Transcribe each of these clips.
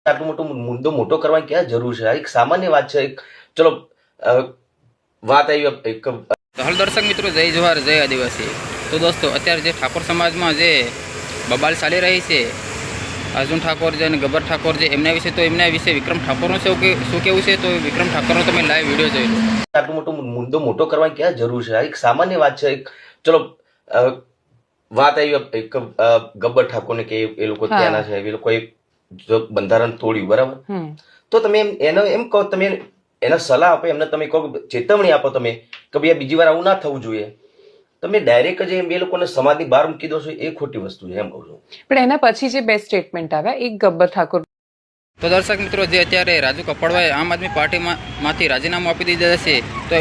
આટલું મોટો મુદ્દો મોટો કરવાની ક્યાં જરૂર છે? આ એક સામાન્ય વાત છે. ચલો વાત આવી એક હલ દર્શક મિત્રો, જય જવાહર, જય આદિવાસી. તો દોસ્તો, અત્યારે જે ઠાકોર સમાજમાં જે બબાલ ચાલી રહી છે, અર્જુન ઠાકોર જે અને ગબ્બર ઠાકોર જે, એમના વિશે વિક્રમ ઠાકોરનું શું કહેવું છે, તો વિક્રમ ઠાકોરનો તમે લાઈવ વિડીયો જોઈ લો. આટલું મોટો મુદ્દો મોટો કરવાની ક્યાં જરૂર છે? આ એક સામાન્ય વાત છે. ચલો વાત આવી એક ગબ્બર ઠાકોરને કે એ લોકો ત્યાંના છે, એ લોકોએ બંધારણ તોડ્યું, બરાબર? તો તમે એને એમ કહો, તમે એને સલાહ આપો, એમને તમે કહો, ચેતવણી આપો તમે કે ભાઈ બીજી વાર આવું ના થવું જોઈએ. તમે ડાયરેક્ટ જ એ લોકોને સમાજની બહાર મૂકી દો છો, એ ખોટી વસ્તુ છે, એમ કહું છું. પણ એના પછી જે બે સ્ટેટમેન્ટ આવ્યા, એક ગબ્બર ઠાકોર. તો દર્શક મિત્રો, જે અત્યારે રાજુ કપડવાએ આમ આદમી પાર્ટીમાંથી રાજીનામું આપી દીધા છે, તો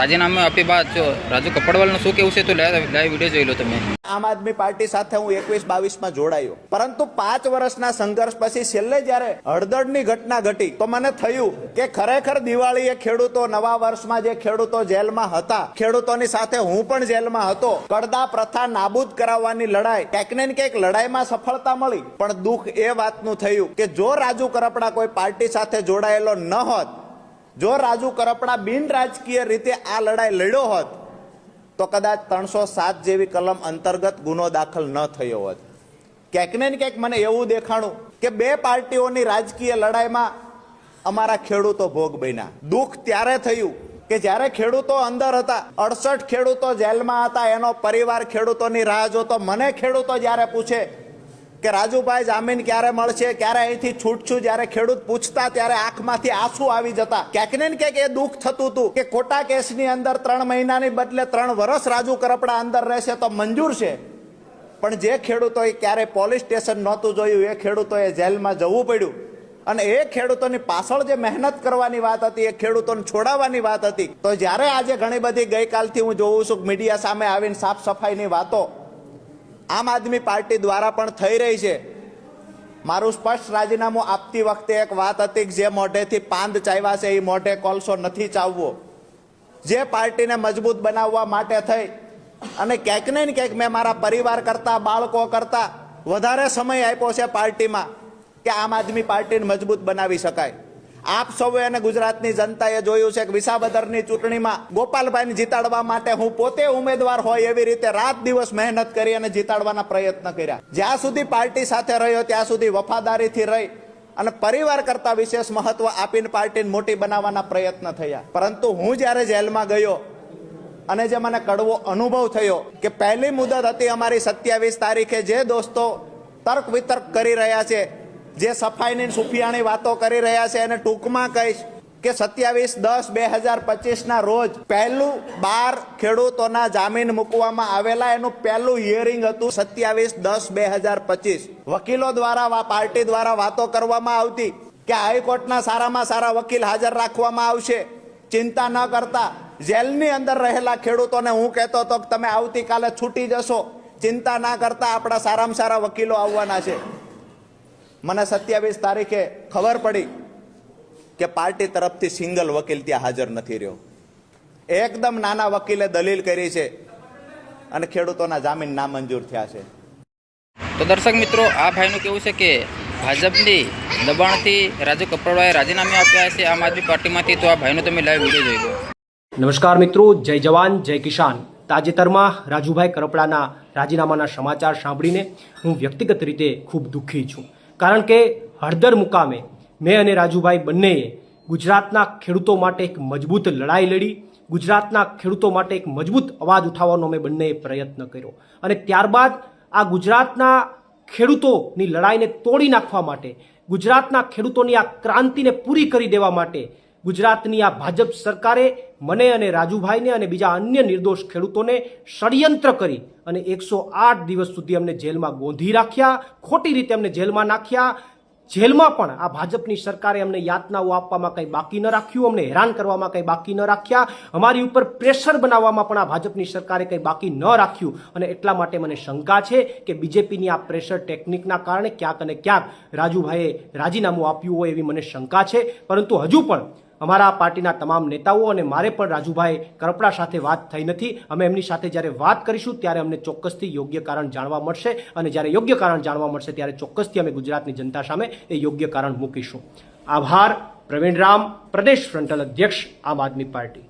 રાજીનામું આપી બાદ જો રાજુ કપડવાલનું શું કેવું છે, તો લાઈવ વિડીયો જોઈ લો તમે. આમ આદમી પાર્ટી સાથે હું 21-22 જોડાયો, પરંતુ 5 વર્ષના સંઘર્ષ પછી છેલ્લે જ્યારે હળદરની ઘટના ઘટી તો મને થયું કે ખરેખર દિવાળીએ ખેડૂતો, નવા વર્ષમાં જે ખેડૂતો જેલમાં હતા, ખેડૂતોની સાથે હું પણ જેલમાં હતો. કડદા પ્રથા નાબૂદ કરાવવાની લડાઈ, ક્યાંક ને ક્યાંક લડાઈમાં સફળતા મળી, પણ દુઃખ એ વાતનું થયું કે જો રાજુ કરપડા કોઈ પાર્ટી સાથે જોડાયેલો ન હોત, જો રાજુ કરપડા બિન રાજકીય રીતે આ લડાઈ લડ્યો હોત, તો કદાચ 307 જેવી કલમ અંતર્ગત ગુનો દાખલ ન થયો હોત. ક્યાંક ને ક્યાંક મને એવું દેખાણું કે બે પાર્ટીઓની રાજકીય લડાઈમાં અમારા ખેડૂતો ભોગ બન્યા. દુઃખ ત્યારે થયું કે જ્યારે ખેડૂતો અંદર હતા, 68 ખેડૂતો જેલમાં હતા, એનો પરિવાર ખેડૂતોની રાહ જોતો. મને ખેડૂતો જ્યારે પૂછે કે રાજુભાઈ જામીન ક્યારે મળશે, ક્યારે અહીંથી છૂટશું, જ્યારે ખેડૂત પૂછતા ત્યારે આંખમાંથી આંસુ આવી જતા. ક્યાંક ને ક્યાંક એ દુઃખ થતું હતું કે ખોટા કેસની અંદર 3 મહિનાની બદલે 3 વર્ષ રાજુ કરપડા અંદર રહેશે તો મંજૂર છે, પણ જે ખેડૂતોએ ક્યારે પોલીસ સ્ટેશન નહોતું જોયું, એ ખેડૂતોએ જેલમાં જવું પડ્યું. અને એ ખેડૂતોની પાછળ જે મહેનત કરવાની વાત હતી, એ ખેડૂતોને છોડાવવાની વાત હતી. તો જ્યારે આજે ઘણી બધી ગઈકાલથી હું જોઉં છું મીડિયા સામે આવીને સાફ સફાઈની વાતો આમ આદમી પાર્ટી દ્વારા પણ થઈ રહી છે. મારું સ્પષ્ટ રાજીનામું આપતી વખતે એક વાત હતી કે જે મોઢેથી પાંદ ચાવ્યા છે, એ મોઢે કોલસો નથી ચાવવો. જે પાર્ટીને મજબૂત બનાવવા માટે થઈ અને ક્યાંક ને ક્યાંક મેં મારા પરિવાર કરતા, બાળકો કરતા વધારે સમય આપ્યો છે પાર્ટીમાં કે આમ આદમી પાર્ટીને મજબૂત બનાવી શકાય. આપ સૌએ અને ગુજરાતની જનતાએ જોયું છે કે વિસાવદરની ચૂંટણીમાં ગોપાલભાઈને જીતાડવા માટે હું પોતે ઉમેદવાર હોય એવી રીતે રાત દિવસ મહેનત કરી અને જીતાડવાના પ્રયત્ન કર્યા. જ્યાં સુધી પાર્ટી સાથે રહ્યો ત્યાં સુધી વફાદારીથી રહી અને પરિવાર કરતા વિશેષ મહત્વ આપીને પાર્ટીને મોટી બનાવવાના પ્રયત્ન થયા. પરંતુ હું જ્યારે જેલમાં ગયો અને જે મને કડવો અનુભવ થયો કે પહેલી મુદત હતી અમારી 27 તારીખે, જે દોસ્તો તર્ક વિતર્ક કરી રહ્યા છે, જે સફાઈની સુફિયાણી વાતો કરી રહ્યા છે, એને ટૂંકમાં કહીશ કે 27/10/2025 ના રોજ પહેલું 12 ખેડૂતોના જામીન મૂકવામાં આવેલા, એનું પહેલું હિયરિંગ હતું 27/10/2025. વકીલો દ્વારા, પાર્ટી દ્વારા વાતો કરવામાં આવતી કે હાઈકોર્ટના સારામાં સારા વકીલ હાજર રાખવામાં આવશે, ચિંતા ન કરતા. જેલની અંદર રહેલા ખેડૂતોને હું કહેતો હતો કે તમે આવતીકાલે છૂટી જશો, ચિંતા ના કરતા, આપણા સારામાં સારા વકીલો આવવાના છે. મને 27 તારીખે ખબર પડી કે પાર્ટી તરફથી સિંગલ વકીલ ત્યાં હાજર નથી રહ્યો. એકદમ નાના વકીલે દલીલ કરી છે અને ખેડૂતોના જામીન નામંજૂર થયા છે. તો દર્શક મિત્રો, આ ભાઈનું કેવું છે કે ભાજપની દબાણથી રાજુ કપડવાએ રાજીનામું આપ્યા છે આમ આદમી પાર્ટીમાંથી. તો આ ભાઈનો તમે લાઈવ વિડીયો જોઈ લો. નમસ્કાર મિત્રો, જય જવાન જય કિસાન. તાજેતરમાં રાજુભાઈ કરપડાના રાજીનામાના સમાચાર સાંભળીને હું વ્યક્તિગત રીતે ખૂબ દુઃખી છું. કારણ કે હળદર મુકામે મેં અને રાજુભાઈ બંનેએ ગુજરાતના ખેડૂતો માટે એક મજબૂત લડાઈ લડી, ગુજરાતના ખેડૂતો માટે એક મજબૂત અવાજ ઉઠાવવાનો અમે બંનેએ પ્રયત્ન કર્યો. અને ત્યારબાદ આ ગુજરાતના ખેડૂતોની લડાઈને તોડી નાખવા માટે, ગુજરાતના ખેડૂતોની આ ક્રાંતિને પૂરી કરી દેવા માટે ગુજરાતની આ ભાજપ સરકારે મને અને રાજુભાઈને અને બીજા અન્ય નિર્દોષ ખેડૂતોને ષડયંત્ર કરી અને 108 દિવસ સુધી અમને જેલમાં ગોંધી રાખ્યા, ખોટી રીતે અમને જેલમાં નાખ્યા. જેલમાં પણ આ ભાજપની સરકારે અમને યાતનાઓ આપવામાં કંઈ બાકી ન રાખ્યું, અમને હેરાન કરવામાં કંઈ બાકી ન રાખ્યા, અમારી ઉપર પ્રેશર બનાવવામાં પણ આ ભાજપની સરકારે કંઈ બાકી ન રાખ્યું. અને એટલા માટે મને શંકા છે કે બીજેપીની આ પ્રેશર ટેકનિકના કારણે ક્યાંક અને ક્યાંક રાજુભાઈએ રાજીનામું આપ્યું હોય એવી મને શંકા છે. પરંતુ હજુ પણ અમારા પાર્ટીના તમામ નેતાઓ અને મારે પણ રાજુભાઈ કરપડા સાથે વાત થઈ નથી. અમે એમની સાથે જ્યારે વાત કરીશું ત્યારે અમને ચોક્કસથી યોગ્ય કારણ જાણવા મળશે અને જ્યારે યોગ્ય કારણ જાણવા મળશે ત્યારે ચોક્કસથી અમે ગુજરાતની જનતા સામે એ યોગ્ય કારણ મૂકીશું. આભાર. પ્રવીણ રામ, પ્રદેશ ફ્રન્ટલ અધ્યક્ષ, આમ આદમી પાર્ટી.